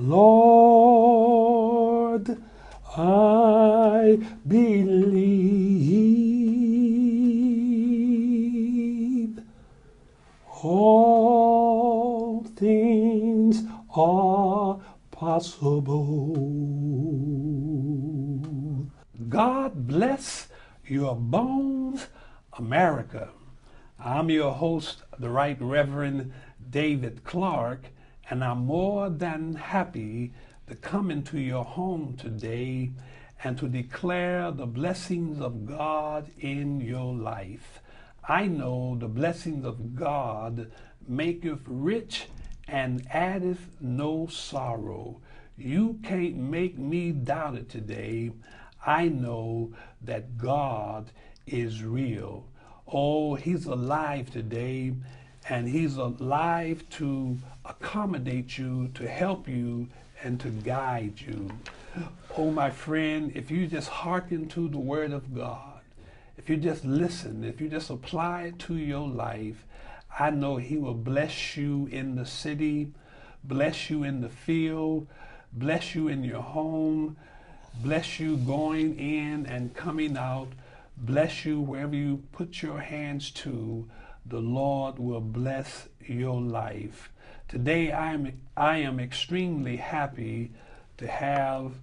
Lord, I believe all things are possible. God bless your bones, America. I'm your host, the Right Reverend David Clark, and I'm more than happy to come into your home today and to declare the blessings of God in your life. I know the blessings of God maketh rich and addeth no sorrow. You can't make me doubt it today. I know that God is real. Oh, He's alive today, and He's alive to accommodate you, to help you, and to guide you. Oh, my friend, if you just hearken to the Word of God, if you just listen, if you just apply it to your life, I know He will bless you in the city, bless you in the field, bless you in your home, bless you going in and coming out, bless you wherever you put your hands to. The Lord will bless your life. Today I am extremely happy to have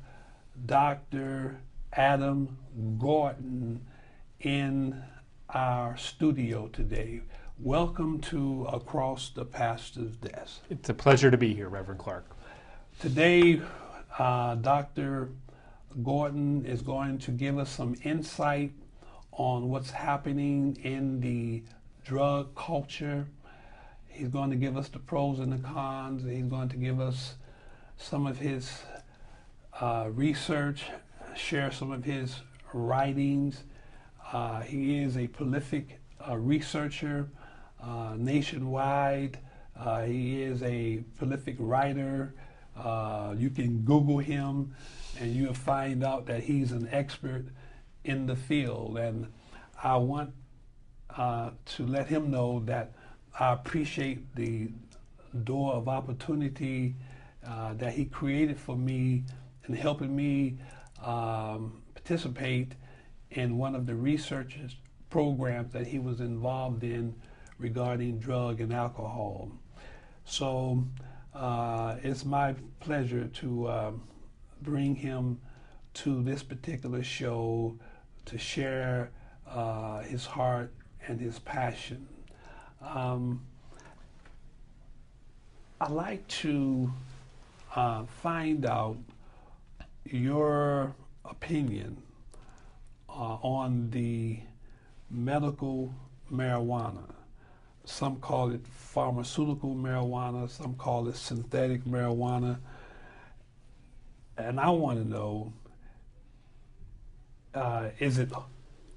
Dr. Adam Gordon in our studio today. Welcome to Across the Pastor's Desk. It's a pleasure to be here, Reverend Clark. Today, Dr. Gordon is going to give us some insight on what's happening in the drug culture. He's going to give us the pros and the cons. He's going to give us some of his research, share some of his writings. He is a prolific researcher nationwide. He is a prolific writer. You can Google him and you'll find out that he's an expert in the field. And I want to let him know that I appreciate the door of opportunity that he created for me in helping me participate in one of the research programs that he was involved in regarding drug and alcohol. So it's my pleasure to bring him to this particular show to share his heart and his passion. I'd like to find out your opinion on the medical marijuana. Some call it pharmaceutical marijuana, some call it synthetic marijuana. And I want to know, is it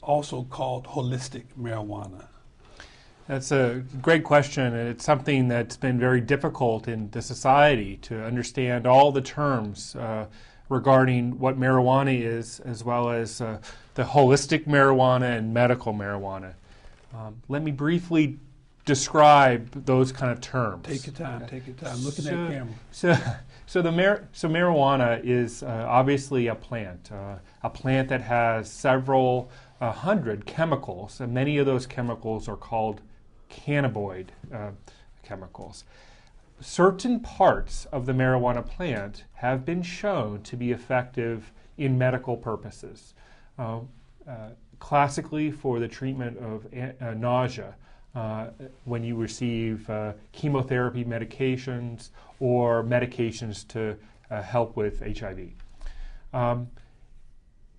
also called holistic marijuana? That's a great question, and it's something that's been very difficult in the society to understand all the terms regarding what marijuana is, as well as the holistic marijuana and medical marijuana. Let me briefly describe those kind of terms. Take your time, take your time. Look at that camera. So marijuana is obviously a plant that has several hundred chemicals, and many of those chemicals are called cannabinoid chemicals. Certain parts of the marijuana plant have been shown to be effective in medical purposes, classically for the treatment of nausea when you receive chemotherapy medications or medications to help with HIV.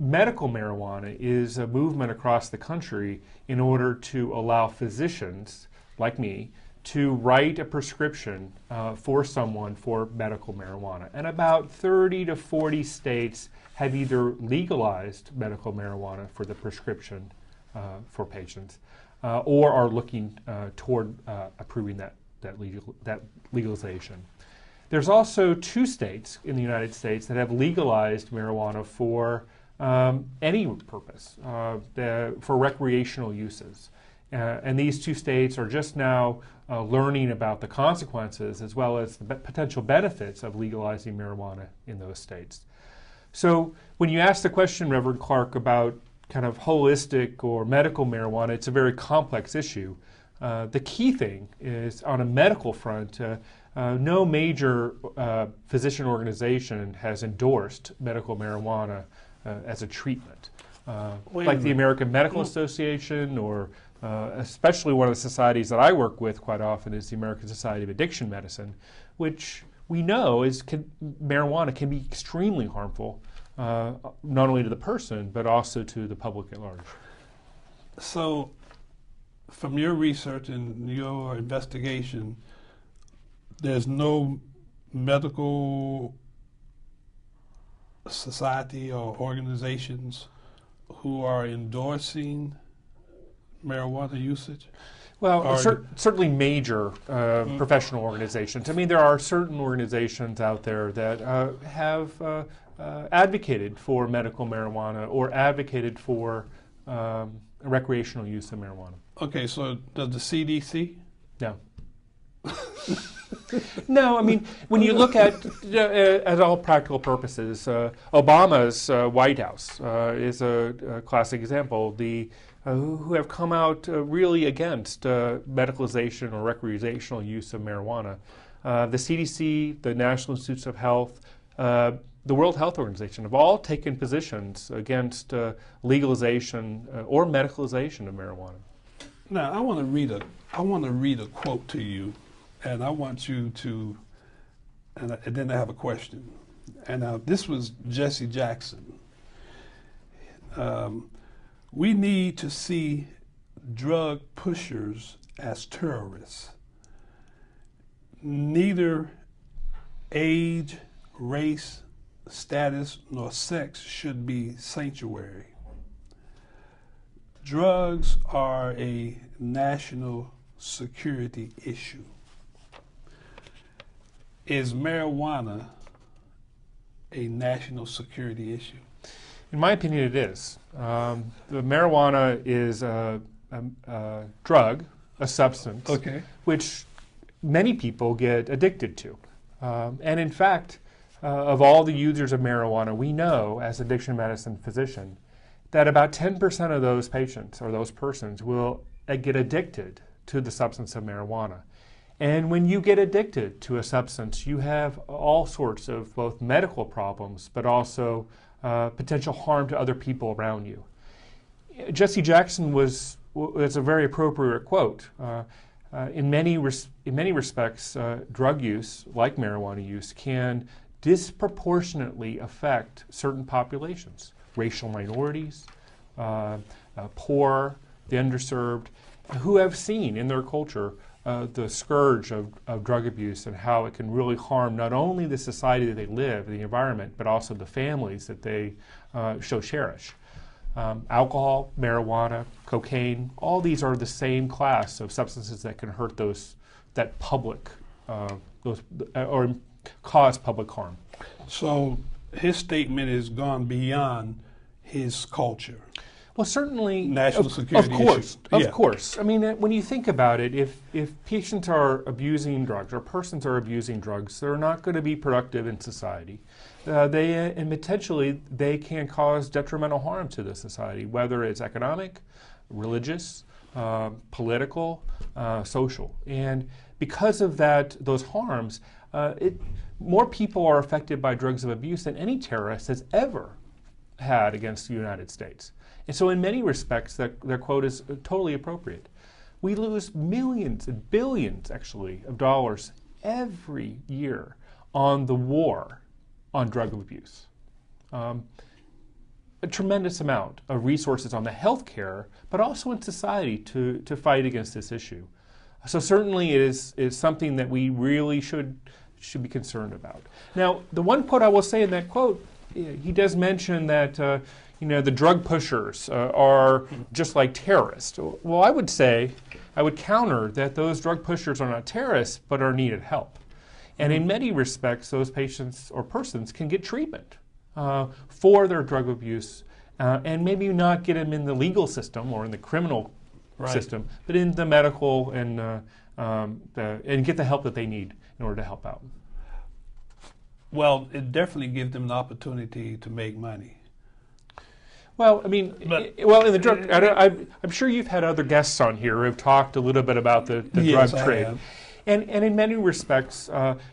Medical marijuana is a movement across the country in order to allow physicians like me to write a prescription for someone for medical marijuana. And about 30 to 40 states have either legalized medical marijuana for the prescription for patients or are looking toward approving that legalization. There's also 2 states in the United States that have legalized marijuana for any purpose, for recreational uses. And these two states are just now learning about the consequences as well as the potential benefits of legalizing marijuana in those states. So when you ask the question, Reverend Clark, about kind of holistic or medical marijuana, it's a very complex issue. The key thing is on a medical front, no major physician organization has endorsed medical marijuana as a treatment. Like the American Medical Association, or especially one of the societies that I work with quite often is the American Society of Addiction Medicine, which we know marijuana can be extremely harmful, not only to the person, but also to the public at large. So, from your research and your investigation, there's no medical society or organizations who are endorsing marijuana usage? Well, certainly major professional organizations. I mean, there are certain organizations out there that have advocated for medical marijuana or advocated for recreational use of marijuana. Okay, so does the CDC? No. No, I mean, when you look at all practical purposes, Obama's White House is a classic example. Who have come out really against medicalization or recreational use of marijuana. The CDC, the National Institutes of Health, the World Health Organization have all taken positions against legalization or medicalization of marijuana. Now, I want to read a quote to you, and I want you to, and then I have a question. And this was Jesse Jackson. We need to see drug pushers as terrorists. Neither age, race, status, nor sex should be sanctuary. Drugs are a national security issue. Is marijuana a national security issue? In my opinion, it is. The marijuana is a drug, a substance, which many people get addicted to. And in fact, of all the users of marijuana, we know, as addiction medicine physician, that about 10% of those patients or those persons will get addicted to the substance of marijuana. And when you get addicted to a substance, you have all sorts of both medical problems, but also potential harm to other people around you. Jesse Jackson was a very appropriate quote. In many respects, drug use, like marijuana use, can disproportionately affect certain populations, racial minorities, poor, the underserved, who have seen in their culture the scourge of drug abuse and how it can really harm not only the society that they live, the environment, but also the families that they so cherish. Alcohol, marijuana, cocaine, all these are the same class of substances that can hurt that public, or cause public harm. So his statement has gone beyond his culture. Well, certainly, national security of course. I mean, when you think about it, if patients are abusing drugs or persons are abusing drugs, they're not going to be productive in society. And potentially they can cause detrimental harm to the society, whether it's economic, religious, political, social. And because of those harms, more people are affected by drugs of abuse than any terrorist has ever had against the United States. And so in many respects, their quote is totally appropriate. We lose millions and billions, actually, of dollars every year on the war on drug abuse. A tremendous amount of resources on the healthcare, but also in society to fight against this issue. So certainly it is something that we really should be concerned about. Now, the one quote I will say in that quote, he does mention that the drug pushers are just like terrorists. Well, I would counter that those drug pushers are not terrorists, but are needed help. And in many respects, those patients or persons can get treatment for their drug abuse and maybe not get them in the legal system or in the criminal system, but in the medical and get the help that they need in order to help out. Well, it definitely gives them the opportunity to make money. Well, I mean, in the drug, I'm sure you've had other guests on here who have talked a little bit about the Yes, drug I trade. have. And in many respects,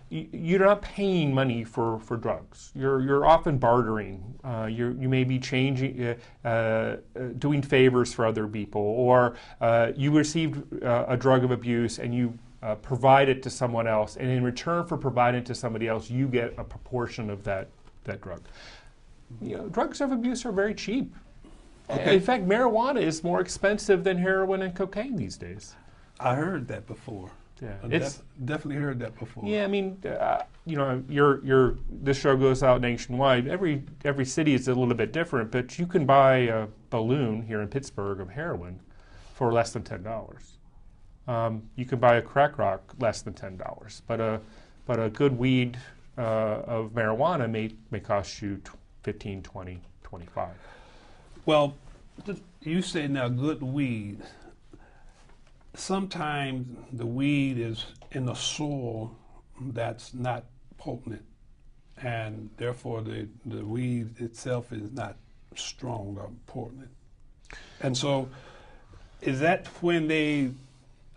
you're not paying money for drugs. You're often bartering. You may be changing, doing favors for other people, or you received a drug of abuse and you provide it to someone else, and in return for providing it to somebody else, you get a proportion of that drug. Drugs of abuse are very cheap. Okay. In fact, marijuana is more expensive than heroin and cocaine these days. I heard that before. Yeah, I definitely heard that before. Yeah, I mean, this show goes out nationwide. Every city is a little bit different, but you can buy a balloon here in Pittsburgh of heroin for less than $10. You can buy a crack rock less than $10, but a good weed of marijuana may cost you $15, $20, $25. Well, you say now good weed. Sometimes the weed is in the soil that's not potent, and therefore the weed itself is not strong or potent. And so, is that when they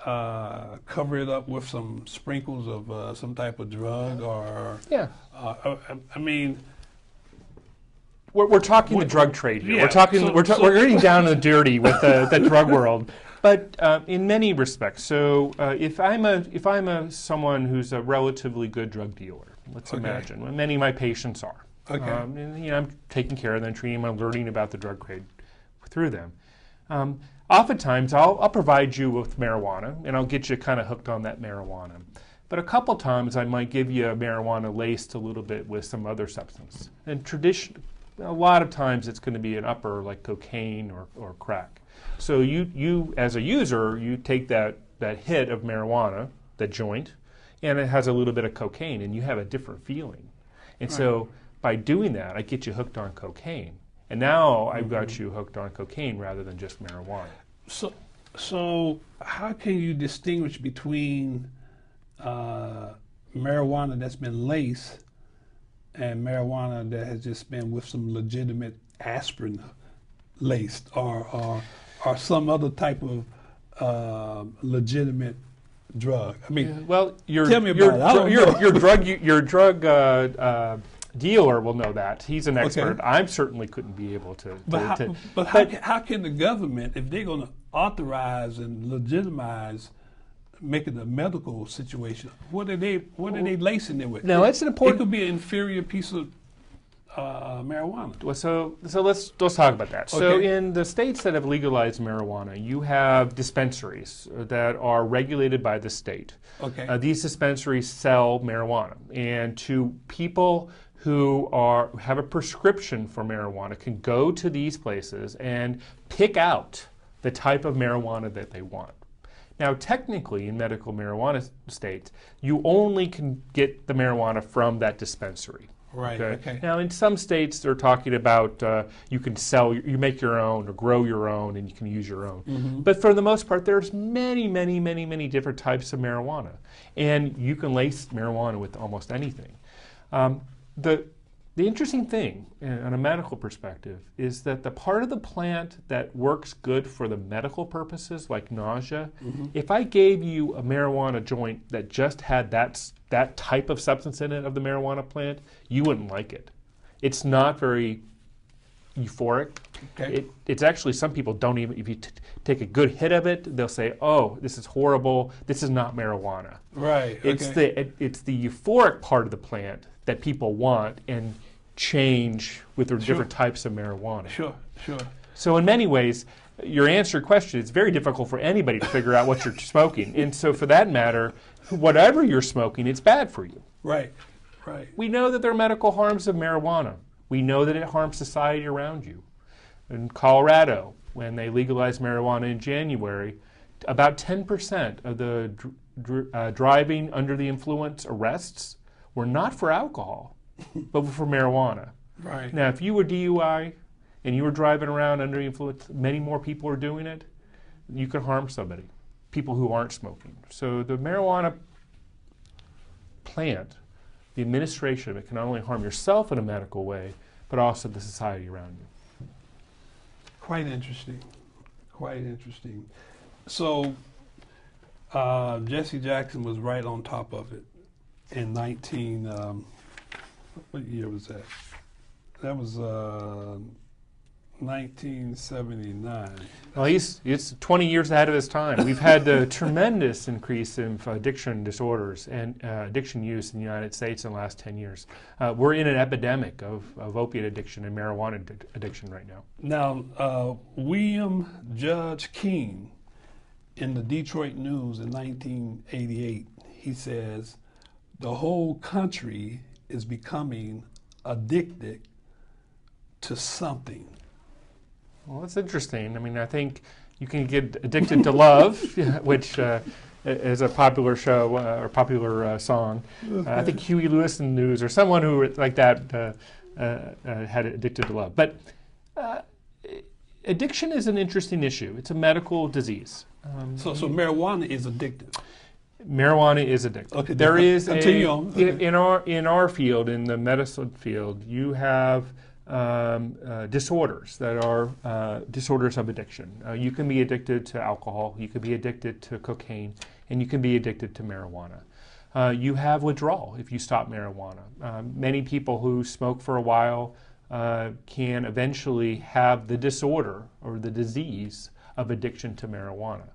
cover it up with some sprinkles of some type of drug, or? Yeah. I mean. We're talking the drug trade here. Yeah, We're talking. We're getting down and dirty with the drug world, but in many respects. So if I'm someone who's a relatively good drug dealer, let's imagine, well, many of my patients are. Okay. And, I'm taking care of them, treating them, I'm learning about the drug trade through them. Oftentimes, I'll provide you with marijuana, and I'll get you kind of hooked on that marijuana. But a couple times, I might give you a marijuana laced a little bit with some other substance. And a lot of times it's going to be an upper like cocaine or crack. So you as a user, you take that hit of marijuana, the joint, and it has a little bit of cocaine, and you have a different feeling. And so by doing that, I get you hooked on cocaine. And now I've got you hooked on cocaine rather than just marijuana. So how can you distinguish between marijuana that's been laced and marijuana that has just been with some legitimate aspirin laced, or some other type of legitimate drug? I mean, well, tell me about it. Your drug dealer will know that. He's an expert. Okay. I certainly couldn't be able to. But how can the government, if they're going to authorize and legitimize making a medical situation, what are they lacing it with? Now, that's an important. It could be an inferior piece of marijuana. Well, so let's talk about that. So in the states that have legalized marijuana, you have dispensaries that are regulated by the state. Okay. These dispensaries sell marijuana, and to people who have a prescription for marijuana can go to these places and pick out the type of marijuana that they want. Now, technically, in medical marijuana states, you only can get the marijuana from that dispensary. Right. Okay. Now, in some states, they're talking about you can you make your own or grow your own, and you can use your own. Mm-hmm. But for the most part, there's many different types of marijuana, and you can lace marijuana with almost anything. The interesting thing, on a medical perspective, is that the part of the plant that works good for the medical purposes, like nausea, if I gave you a marijuana joint that just had that type of substance in it of the marijuana plant, you wouldn't like it. It's not very euphoric. Okay. It's actually, some people don't even, if you take a good hit of it, they'll say, oh, this is horrible, this is not marijuana. Right. It's the euphoric part of the plant that people want and change with the different types of marijuana. Sure. So in many ways, your answer to your question, it's very difficult for anybody to figure out what you're smoking. And so for that matter, whatever you're smoking, it's bad for you. Right. We know that there are medical harms of marijuana. We know that it harms society around you. In Colorado, when they legalized marijuana in January, about 10% of the driving under the influence arrests were not for alcohol, but for marijuana. Right. Now, if you were DUI and you were driving around under the influence, many more people are doing it. you can harm somebody, people who aren't smoking. So the marijuana plant, the administration of it, can not only harm yourself in a medical way, but also the society around you. Quite interesting. Quite interesting. So Jesse Jackson was right on top of it in what year was that? That was 1979. Well, he's 20 years ahead of his time. We've had a tremendous increase in addiction disorders and addiction use in the United States in the last 10 years. We're in an epidemic of opiate addiction and marijuana addiction right now. Now, William Judge King, in the Detroit News in 1988, he says, the whole country is becoming addicted to something. Well, that's interesting. I mean, I think you can get addicted to love, which is a popular show or popular song. I think Huey Lewis in the News or someone who like that had addicted to love. But addiction is an interesting issue. It's a medical disease. So marijuana is addictive. Marijuana is addictive. Okay, there is continue on. in our field, in the medicine field, you have disorders that are disorders of addiction. You can be addicted to alcohol, you can be addicted to cocaine, and you can be addicted to marijuana. You have withdrawal if you stop marijuana. Many people who smoke for a while can eventually have the disorder or the disease of addiction to marijuana.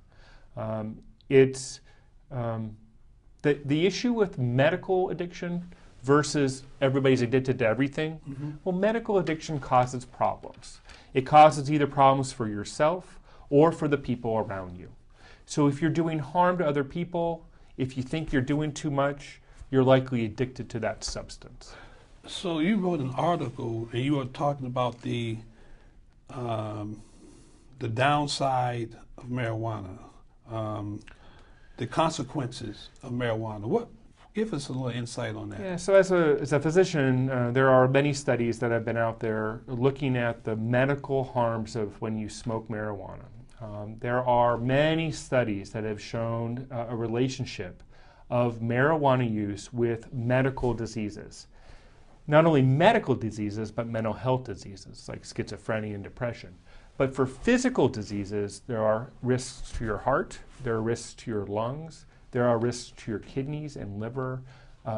The issue with medical addiction versus everybody's addicted to everything. Mm-hmm. Well, medical addiction causes problems. It causes either problems for yourself or for the people around you. So if you're doing harm to other people, if you think you're doing too much, you're likely addicted to that substance. So you wrote an article and you were talking about the downside of marijuana, the consequences of marijuana. Give us a little insight on that. Yeah, so as a physician, there are many studies that have been out there looking at the medical harms of when you smoke marijuana. There are many studies that have shown a relationship of marijuana use with medical diseases. Not only medical diseases, but mental health diseases like schizophrenia and depression. But for physical diseases, there are risks to your heart, there are risks to your lungs, there are risks to your kidneys and liver.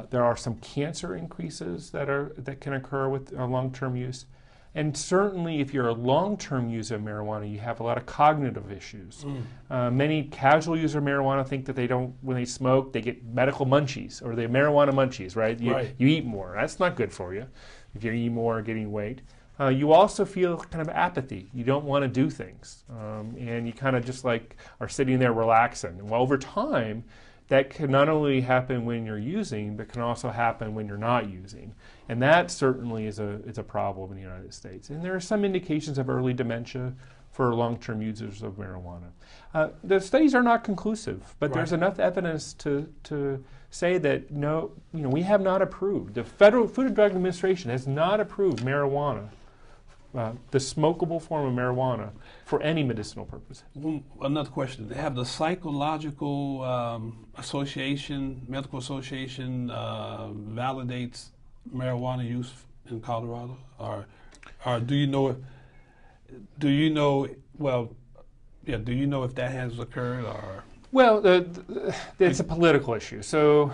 There are some cancer increases that can occur with long-term use. And certainly if you're a long-term user of marijuana, you have a lot of cognitive issues. Many casual users of marijuana think that when they smoke, they get medical munchies, or they marijuana munchies, right? You eat more. That's not good for you if you eat more or gaining weight. You also feel kind of apathy. You don't want to do things. And you kind of just like are sitting there relaxing. And well, over time, that can not only happen when you're using, but can also happen when you're not using. And that certainly is a problem in the United States. And there are some indications of early dementia for long-term users of marijuana. The studies are not conclusive, but there's enough evidence to say that we have not approved. The Federal Food and Drug Administration has not approved marijuana, the smokable form of marijuana, for any medicinal purpose. Another question. Have the psychological medical association validates marijuana use in Colorado? Or do you know if that has occurred? Or well, it's a political issue. So,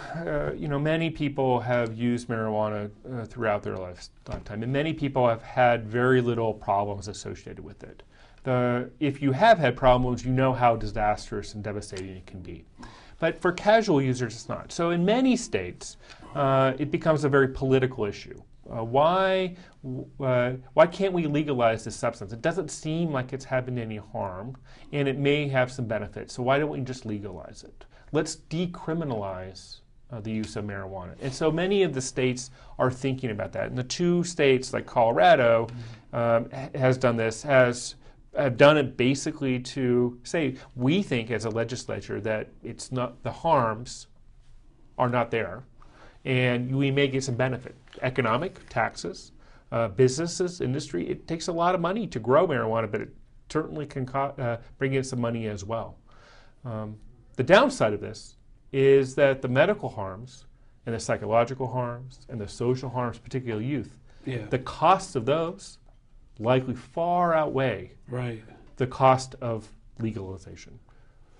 many people have used marijuana throughout their lifetime, and many people have had very little problems associated with it. If you have had problems, you know how disastrous and devastating it can be. But for casual users, it's not. So in many states, it becomes a very political issue. Why can't we legalize this substance? It doesn't seem like it's having any harm, and it may have some benefits. So why don't we just legalize it? Let's decriminalize the use of marijuana. And so many of the states are thinking about that. And the two states, like Colorado, has done this, have done it basically to say, we think as a legislature that it's not, the harms are not there, and we may get some benefit. Economic, taxes, businesses, industry, it takes a lot of money to grow marijuana, but certainly can bring in some money as well. The downside of this is that the medical harms and the psychological harms and the social harms, particularly youth, the costs of those likely far outweigh the cost of legalization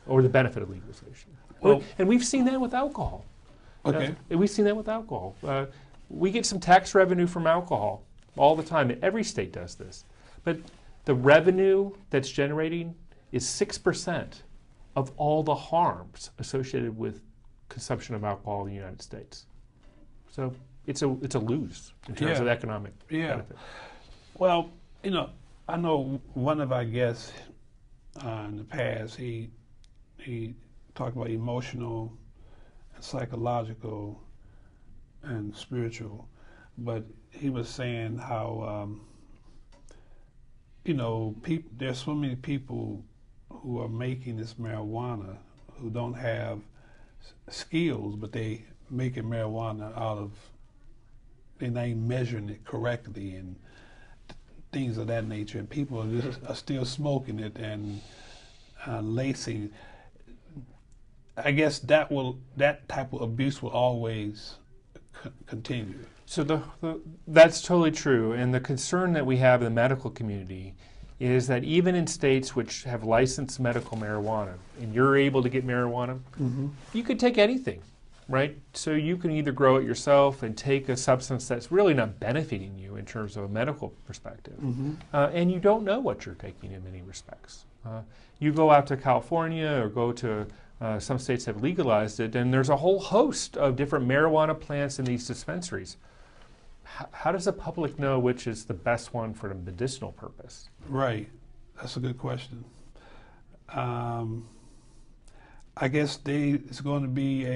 or the benefit of legalization. Well, and we've seen that with alcohol. We've seen that with alcohol. We get some tax revenue from alcohol all the time, and every state does this. But the revenue that's generating is 6% of all the harms associated with consumption of alcohol in the United States. So it's a lose in terms of economic benefit. Well, you know, I know one of our guests in the past, he talked about emotional and psychological and spiritual, but he was saying how, you know, there's so many people who are making this marijuana who don't have skills, but they making marijuana out of, they're not even measuring it correctly and things of that nature, and people are still smoking it and lacing. I guess that type of abuse will always continue. So that's totally true, and the concern that we have in the medical community is that even in states which have licensed medical marijuana, and you're able to get marijuana, you could take anything, right? So you can either grow it yourself and take a substance that's really not benefiting you in terms of a medical perspective, and you don't know what you're taking in many respects. You go out to California or go to some states have legalized it, and there's a whole host of different marijuana plants in these dispensaries. How does the public know which is the best one for the medicinal purpose? Right. That's a good question. I guess it's going to be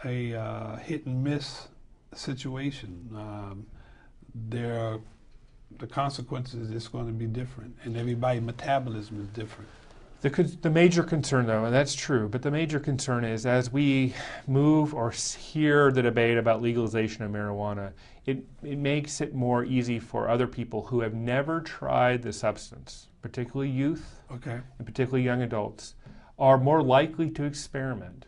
a hit and miss situation. The consequences is going to be different, and everybody's metabolism is different. The major concern, though, and that's true, but the major concern is as we move or hear the debate about legalization of marijuana, it makes it more easy for other people who have never tried the substance, particularly youth and particularly young adults, are more likely to experiment.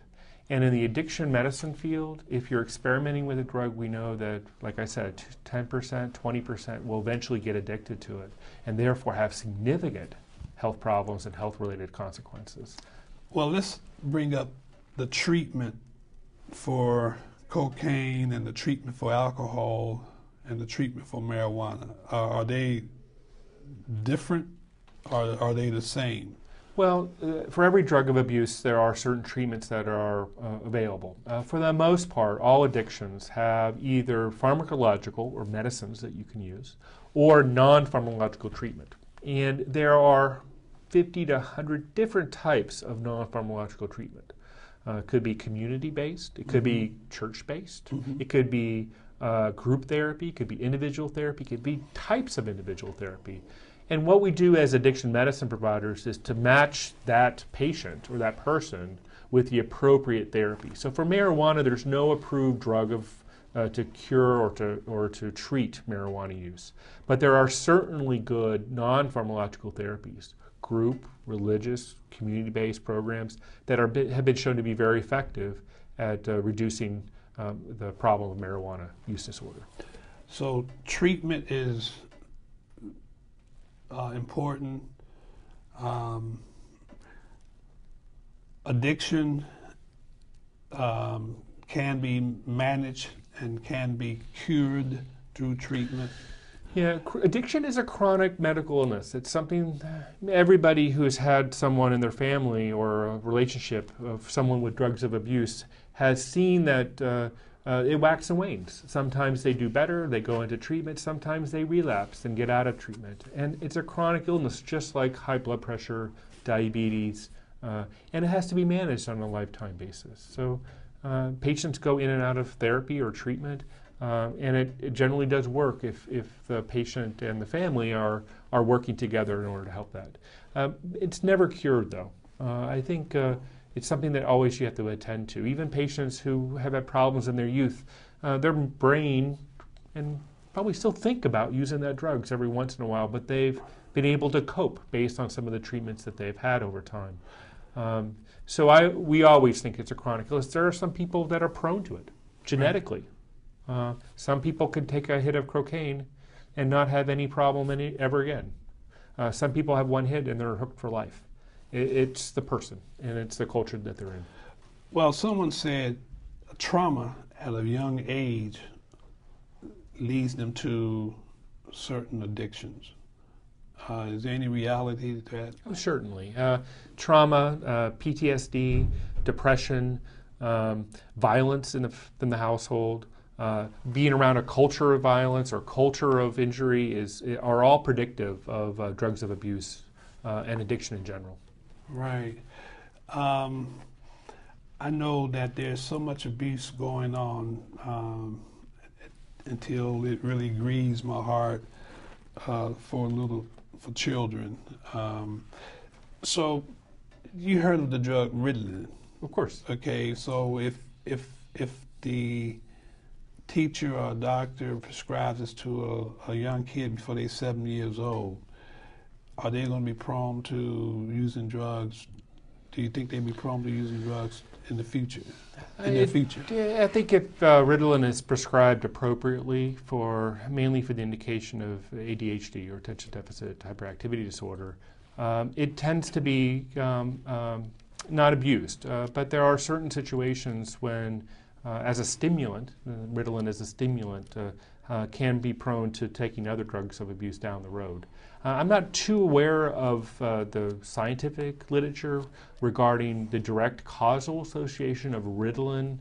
And in the addiction medicine field, if you're experimenting with a drug, we know that, like I said, 10%, 20% will eventually get addicted to it and therefore have significant health problems and health-related consequences. Well, let's bring up the treatment for cocaine and the treatment for alcohol and the treatment for marijuana. Are they different or are they the same? Well, for every drug of abuse, there are certain treatments that are available. For the most part, all addictions have either pharmacological or medicines that you can use or non-pharmacological treatment. And there are 50 to 100 different types of non-pharmacological treatment. It could be community-based, it could be church-based, it could be group therapy, it could be individual therapy, it could be types of individual therapy. And what we do as addiction medicine providers is to match that patient or that person with the appropriate therapy. So for marijuana, there's no approved drug to cure or to treat marijuana use. But there are certainly good non-pharmacological therapies, group, religious, community-based programs that have been shown to be very effective at reducing the problem of marijuana use disorder. So treatment is important. Addiction can be managed and can be cured through treatment. Yeah, addiction is a chronic medical illness. It's something everybody who has had someone in their family or a relationship of someone with drugs of abuse has seen that it waxes and wanes. Sometimes they do better, they go into treatment, sometimes they relapse and get out of treatment. And it's a chronic illness just like high blood pressure, diabetes, and it has to be managed on a lifetime basis. So patients go in and out of therapy or treatment, and it generally does work if the patient and the family are working together in order to help that. It's never cured, though. I think it's something that always you have to attend to. Even patients who have had problems in their youth, their brain and probably still think about using that drugs every once in a while, but they've been able to cope based on some of the treatments that they've had over time. So we always think it's a chronic illness. There are some people that are prone to it genetically. Some people could take a hit of cocaine and not have any problem ever again. Some people have one hit and they're hooked for life. It's the person and it's the culture that they're in. Well, someone said trauma at a young age leads them to certain addictions. Is there any reality to that? Oh, certainly. Trauma, PTSD, depression, violence in the household, being around a culture of violence or culture of injury are all predictive of drugs of abuse and addiction in general. Right. I know that there's so much abuse going on until it really grieves my heart for children. So you heard of the drug Ritalin? Of course. Okay, so if the teacher or doctor prescribes this to a young kid before they're 7 years old, are they going to be prone to using drugs? Do you think they'd be prone to using drugs in the future? I think if Ritalin is prescribed appropriately mainly for the indication of ADHD or attention deficit hyperactivity disorder, it tends to be not abused. But there are certain situations when, as a stimulant, Ritalin as a stimulant can be prone to taking other drugs of abuse down the road. I'm not too aware of the scientific literature regarding the direct causal association of Ritalin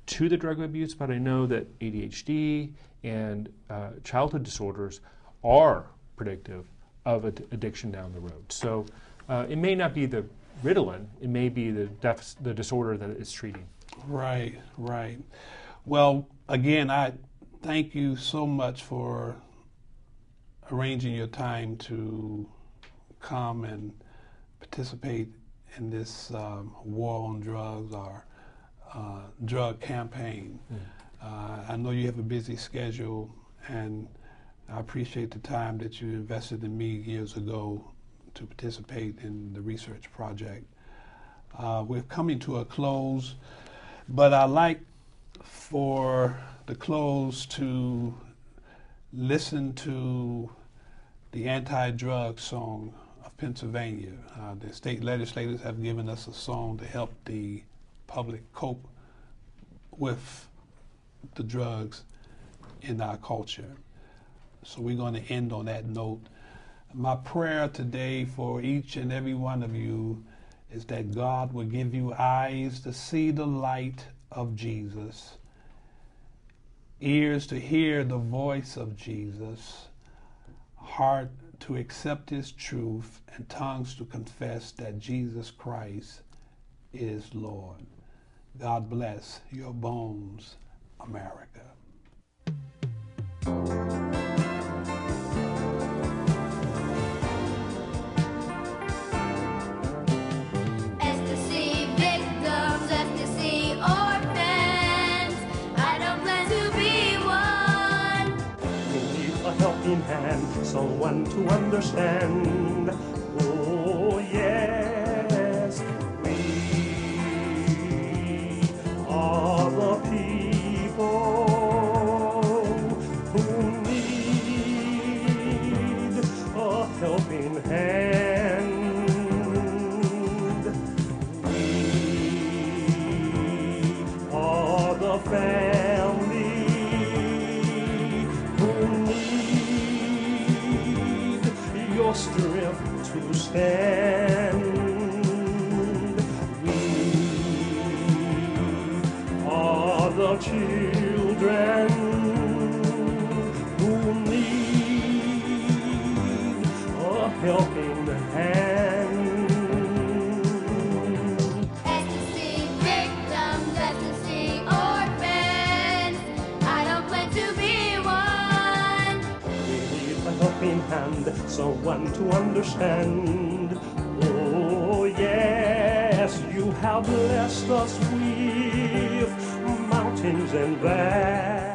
to the drug abuse, but I know that ADHD and childhood disorders are predictive of addiction down the road. So it may not be the Ritalin, it may be the disorder that it's treating. Right, right. Well, again, I thank you so much for arranging your time to come and participate in this war on drugs or drug campaign. I know you have a busy schedule, and I appreciate the time that you invested in me years ago to participate in the research project. We're coming to a close, but I'd like for the close to listen to the anti-drug song of Pennsylvania. The state legislators have given us a song to help the public cope with the drugs in our culture. So we're going to end on that note. My prayer today for each and every one of you is that God will give you eyes to see the light of Jesus, ears to hear the voice of Jesus, heart to accept his truth, and tongues to confess that Jesus Christ is Lord. God bless your bones, America. Hand, someone to understand. Oh yes, we are the people who need a helping hand. We are the family who need your strength to stand. We are the children who need a helping hand. Ecstasy victims, ecstasy orphans. I don't plan to be one. We need a helping hand, someone to understand. Oh yes, you have blessed us with mountains and valleys.